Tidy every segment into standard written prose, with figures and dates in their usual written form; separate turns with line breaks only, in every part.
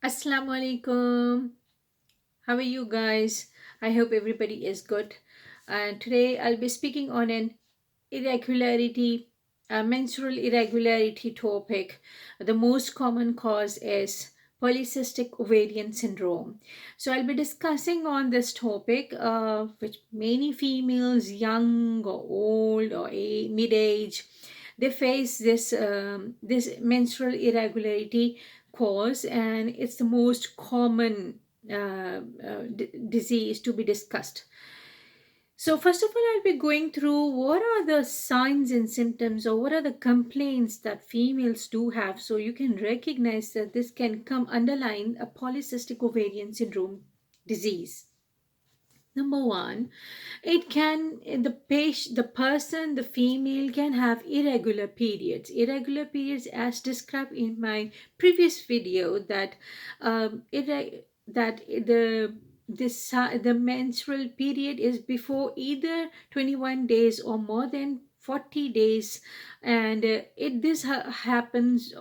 Assalamu alaikum. How are you guys? I hope everybody is good. And today I'll be speaking on an irregularity, a menstrual irregularity topic. The most common cause is polycystic ovarian syndrome. So I'll be discussing on this topic, which many females, young or old or mid-age, they face this menstrual irregularity cause, and it's the most common disease to be discussed. So, first of all, I'll be going through what are the signs and symptoms or what are the complaints that females do have, so you can recognize that this can come underlying a polycystic ovarian syndrome disease. Number one, it can the person, the female can have irregular periods. Irregular periods, as described in my previous video, that that the menstrual period is before either 21 days or more than 40 days, and happens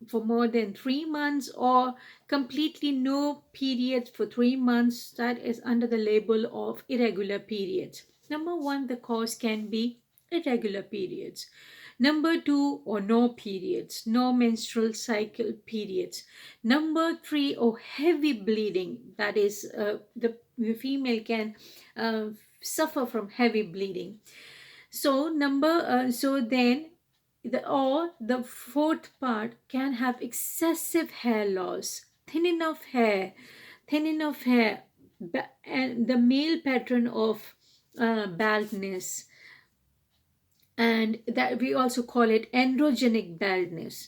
for more than 3 months, or completely no periods for 3 months. That is under the label of irregular periods. Number one, the cause can be irregular periods. Number two, or no periods, no menstrual cycle periods. Number three, or heavy bleeding. That is, the female can suffer from heavy bleeding. So then the fourth part can have excessive hair loss, thinning of hair, and the male pattern of baldness, and that we also call it androgenic baldness.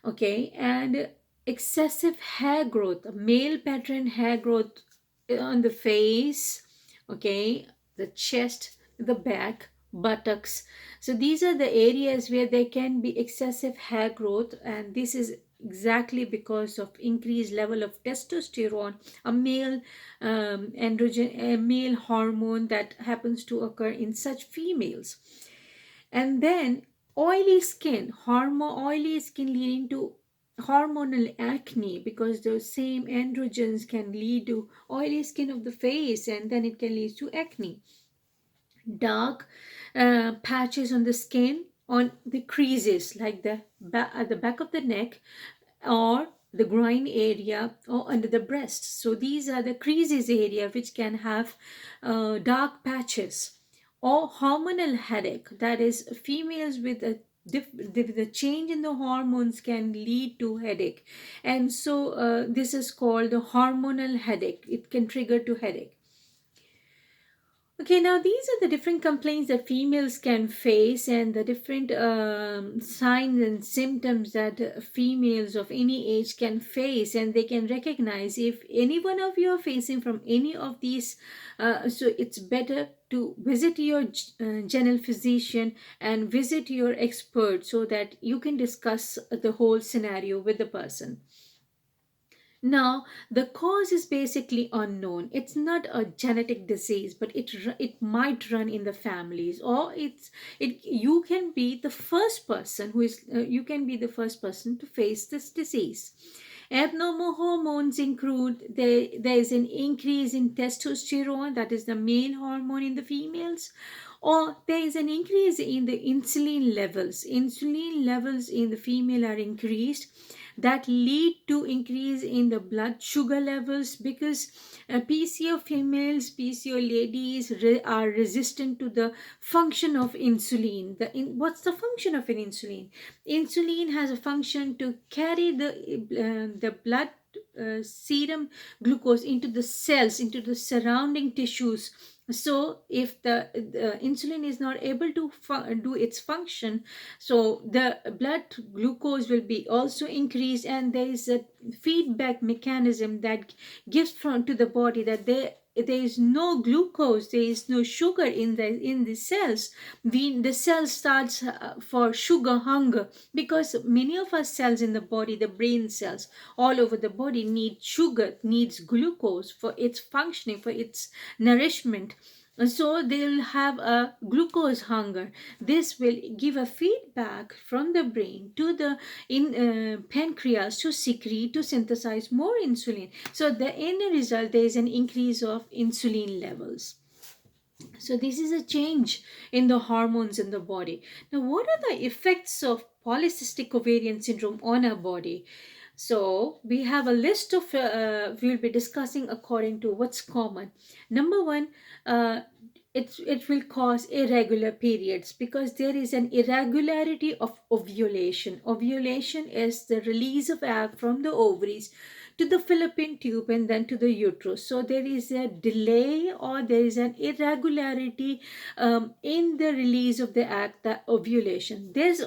Okay, and excessive hair growth, male pattern hair growth on the face, okay, the chest, the back, buttocks. So these are the areas where there can be excessive hair growth, and this is exactly because of increased level of testosterone, a male a male hormone that happens to occur in such females. And then oily skin leading to hormonal acne, because those same androgens can lead to oily skin of the face, and then it can lead to acne. Dark patches on the skin, on the creases, like at the back of the neck, or the groin area, or under the breast. So these are the creases area which can have dark patches. Or hormonal headache, that is, females with the change in the hormones can lead to headache, and so this is called the hormonal headache. It can trigger to headache. Okay, now these are the different complaints that females can face, and the different signs and symptoms that females of any age can face, and they can recognize if any one of you are facing from any of these. So it's better to visit your general physician and visit your expert, so that you can discuss the whole scenario with the person. Now, the cause is basically unknown. It's not a genetic disease, but it might run in the families, or you can be the first person you can be the first person to face this disease. Abnormal hormones include there is an increase in testosterone, that is the male hormone in the females, or there is an increase in the insulin levels. Insulin levels in the female are increased, that lead to increase in the blood sugar levels, because PCO females, PCO ladies are resistant to the function of insulin. What's the function of an insulin? Insulin has a function to carry the blood serum glucose into the cells, into the surrounding tissues. So if the insulin is not able to do its function, so the blood glucose will be also increased, and there is a feedback mechanism that gives from to the body that there is no glucose, there is no sugar in the cells. The cell starts for sugar hunger, because many of our cells in the body, the brain cells all over the body, need sugar, needs glucose for its functioning, for its nourishment. So they'll have a glucose hunger. This will give a feedback from the brain to the pancreas to secrete, to synthesize more insulin. So the end result, there is an increase of insulin levels. So this is a change in the hormones in the body. Now, what are the effects of polycystic ovarian syndrome on our body? So we have a list of, we'll be discussing according to what's common. Number one, uh, it will cause irregular periods because there is an irregularity of ovulation. Ovulation is the release of egg from the ovaries to the fallopian tube and then to the uterus. So there is a delay or there is an irregularity in the release of the egg, the ovulation. This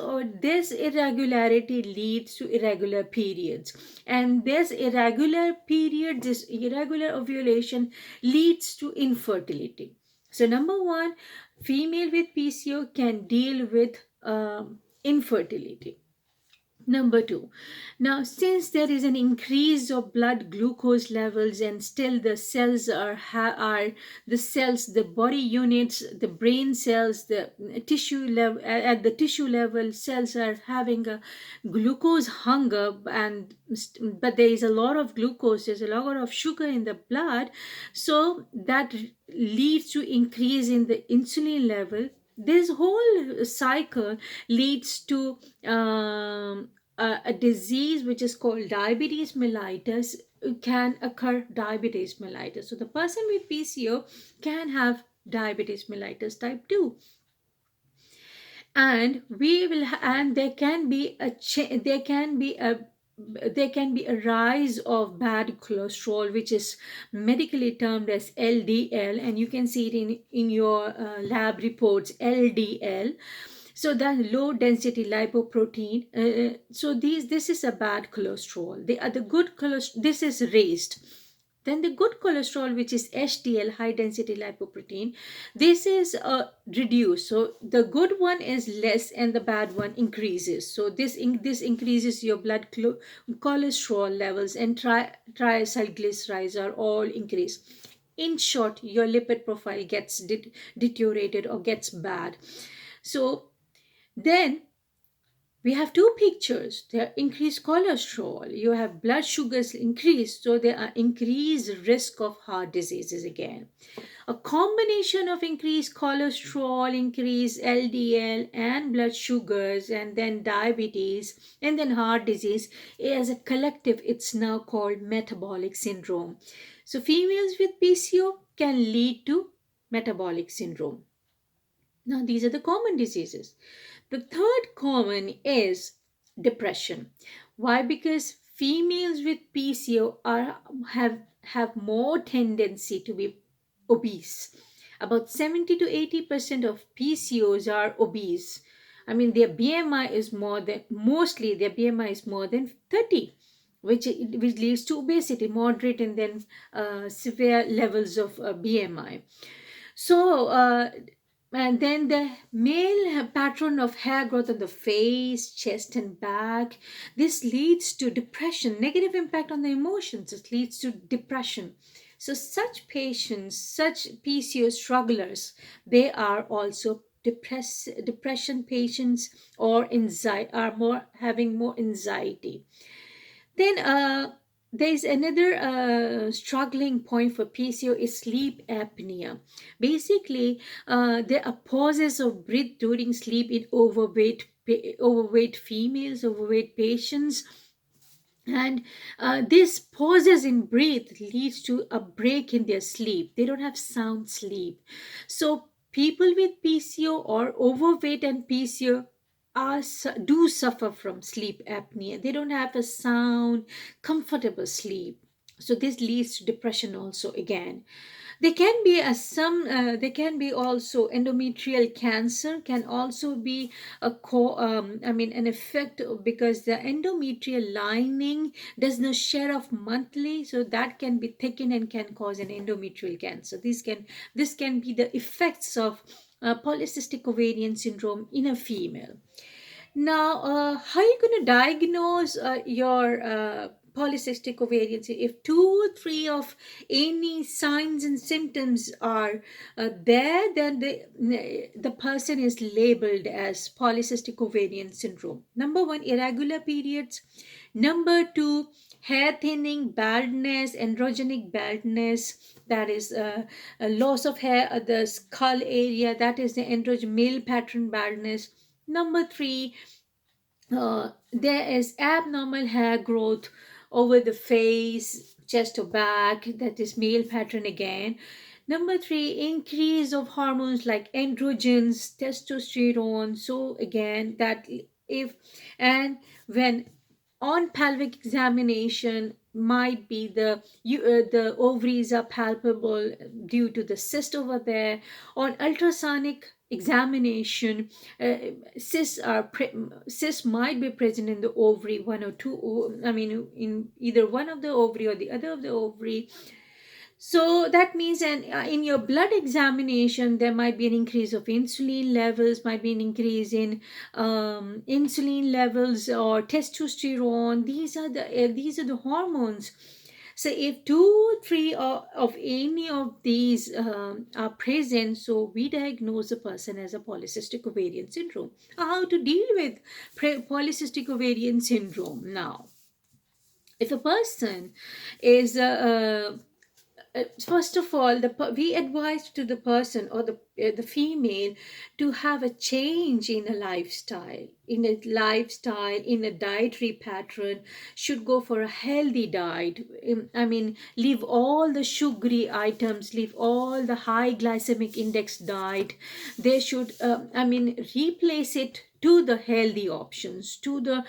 irregularity leads to irregular periods, and this irregular period, this irregular ovulation leads to infertility. So number one, female with PCO can deal with infertility. Number two, now since there is an increase of blood glucose levels and still the cells are the cells, the body units, the brain cells, the tissue level, at the tissue level, cells are having a glucose hunger, and but there is a lot of glucose, there's a lot of sugar in the blood, so that leads to increase in the insulin level. This whole cycle leads to a disease which is called diabetes mellitus. Can occur diabetes mellitus. So the person with PCO can have diabetes mellitus type 2. And and there can be there can be a rise of bad cholesterol, which is medically termed as LDL, and you can see it in your lab reports, LDL. So that low density lipoprotein. So this is a bad cholesterol. The good cholesterol, this is raised. Then the good cholesterol, which is HDL, high density lipoprotein, this is reduced. So the good one is less and the bad one increases. So this increases your blood cholesterol levels, and triglycerides are all increased. In short, your lipid profile gets deteriorated or gets bad. So then we have two pictures. There are increased cholesterol, you have blood sugars increased, so there are increased risk of heart diseases again. A combination of increased cholesterol, increased LDL and blood sugars, and then diabetes, and then heart disease, as a collective, it's now called metabolic syndrome. So females with PCO can lead to metabolic syndrome. Now, these are the common diseases. The third common is depression. Why? Because females with PCO have more tendency to be obese. About 70 to 80% of PCOs are obese. I mean, their BMI is more than, mostly their BMI is more than 30, which leads to obesity, moderate and then severe levels of BMI. So, and then the male pattern of hair growth on the face, chest, and back. This leads to depression, negative impact on the emotions. It leads to depression. So, such patients, such PCO strugglers, they are also depression patients, or anxiety, are more having more anxiety. Then there's another struggling point for PCO is sleep apnea. Basically, there are pauses of breath during sleep in overweight females, overweight patients, and this pauses in breath leads to a break in their sleep. They don't have sound sleep. So people with PCO or overweight and PCO do suffer from sleep apnea. They don't have a sound, comfortable sleep. So this leads to depression also again. There can be there can be also endometrial cancer can also be an effect, because the endometrial lining does not share off monthly, so that can be thickened and can cause an endometrial cancer. This can be the effects of polycystic ovarian syndrome in a female. Now, how are you going to diagnose your polycystic ovarian? If two or three of any signs and symptoms are there, then the person is labeled as polycystic ovarian syndrome. Number one, irregular periods. Number two, hair thinning, baldness, androgenic baldness. That is a loss of hair at the skull area. That is the androgen male pattern baldness. Number three, there is abnormal hair growth over the face, chest or back, that is male pattern again. Number three, increase of hormones like androgens, testosterone. So again, that if and when on pelvic examination might be the ovaries are palpable due to the cyst over there. On ultrasonic examination, uh, cysts might be present in the ovary, one or two, I mean in either one of the ovary or the other of the ovary. So that means, and in your blood examination, there might be an increase of insulin levels, might be an increase in insulin levels or testosterone. These are the hormones. So if two, three of any of these are present, so we diagnose a person as a polycystic ovarian syndrome. How to deal with polycystic ovarian syndrome now? If a person is first of all, we advise to the person or the female to have a change in a lifestyle, in a dietary pattern. Should go for a healthy diet. I mean, leave all the sugary items, leave all the high glycemic index diet. They should, I mean, replace it to the healthy options, to the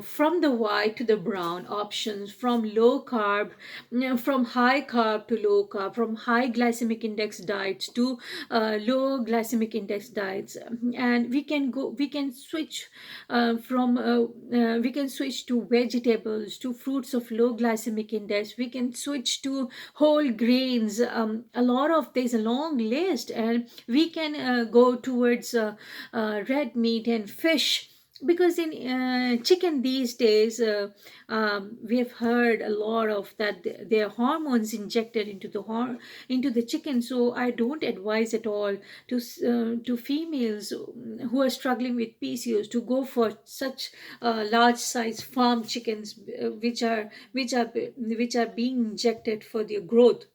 from the white to the brown options, from low carb, from high carb to low carb, from high glycemic index diets to low glycemic index diets. And we can switch we can switch to vegetables, to fruits of low glycemic index. We can switch to whole grains. There's a long list, and we can go towards red meat and fish, because in chicken these days, we have heard a lot of that there are hormones injected into into the chicken. So I don't advise at all to females who are struggling with PCOS to go for such large size farm chickens, which are being injected for their growth.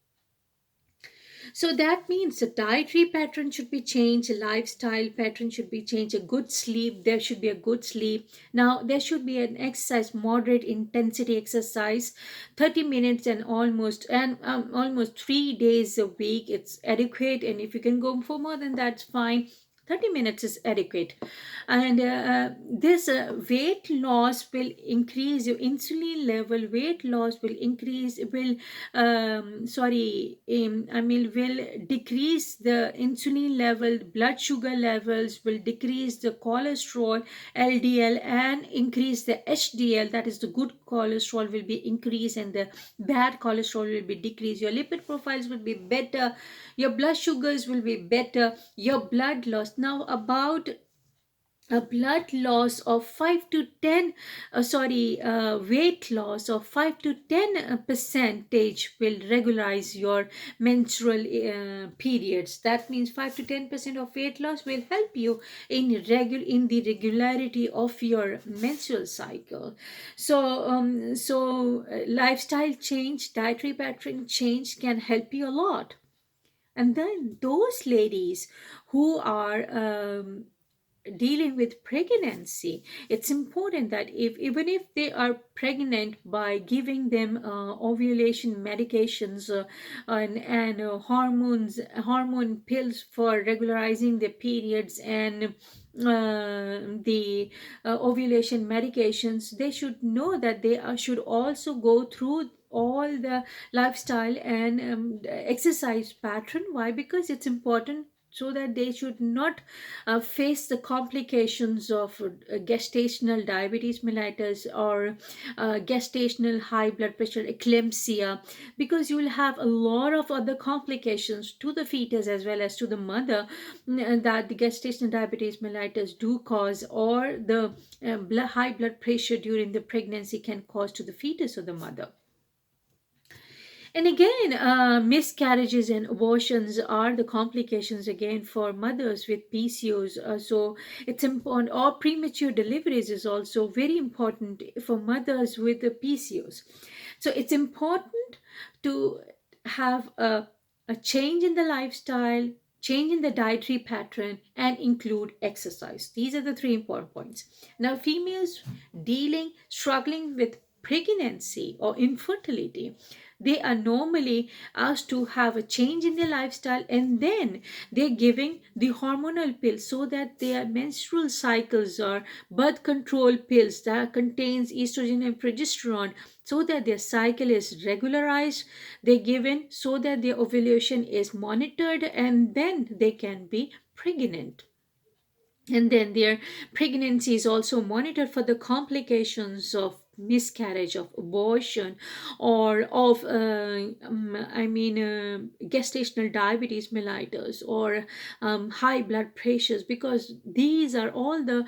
So that means the dietary pattern should be changed, a lifestyle pattern should be changed, a good sleep, there should be a good sleep. Now, there should be an exercise, moderate intensity exercise, 30 minutes and almost 3 days a week. It's adequate, and if you can go for more than that's fine. 30 minutes is adequate. And this weight loss will increase your insulin level, weight loss will increase, will I mean will decrease the insulin level, blood sugar levels, will decrease the cholesterol, LDL, and increase the HDL, that is the good cholesterol will be increased, and the bad cholesterol will be decreased. Your lipid profiles will be better, your blood sugars will be better, your blood loss. Now, about a blood loss of 5 to 10 weight loss of 5 to 10 percentage will regularize your menstrual periods. That means 5 to 10% of weight loss will help you in the regularity of your menstrual cycle. Lifestyle change, dietary pattern change can help you a lot. And then those ladies who are dealing with pregnancy, it's important that even if they are pregnant, by giving them ovulation medications and hormone pills for regularizing the periods, and the ovulation medications, they should know that they should also go through all the lifestyle and exercise pattern. Why? Because it's important so that they should not face the complications of gestational diabetes mellitus or gestational high blood pressure eclampsia, because you will have a lot of other complications to the fetus as well as to the mother, that the gestational diabetes mellitus do cause, or the high blood pressure during the pregnancy can cause to the fetus or the mother. And again, miscarriages and abortions are the complications again for mothers with PCOS. So it's important, or premature deliveries is also very important for mothers with the PCOS. So it's important to have a change in the lifestyle, change in the dietary pattern, and include exercise. These are the three important points. Now, females struggling with pregnancy or infertility, they are normally asked to have a change in their lifestyle, and then they're giving the hormonal pills so that their menstrual cycles or birth control pills that contains estrogen and progesterone, so that their cycle is regularized. They're given so that their ovulation is monitored, and then they can be pregnant. And then their pregnancy is also monitored for the complications of miscarriage, of abortion, or of gestational diabetes mellitus, or high blood pressures, because these are all the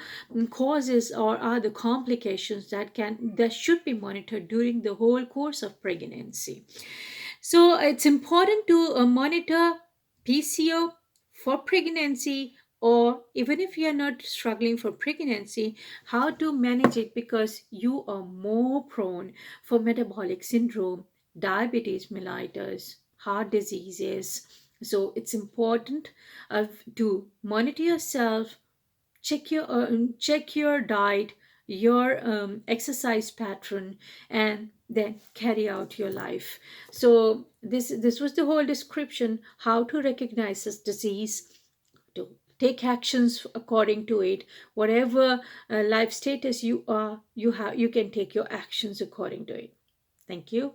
causes or are the complications that should be monitored during the whole course of pregnancy. So it's important to monitor PCO for pregnancy, or even if you are not struggling for pregnancy, how to manage it, because you are more prone for metabolic syndrome, diabetes mellitus, heart diseases. So it's important to monitor yourself, check your diet, your exercise pattern, and then carry out your life. So this was the whole description, how to recognize this disease, to take actions according to it. Whatever life status you are, you can take your actions according to it. Thank you.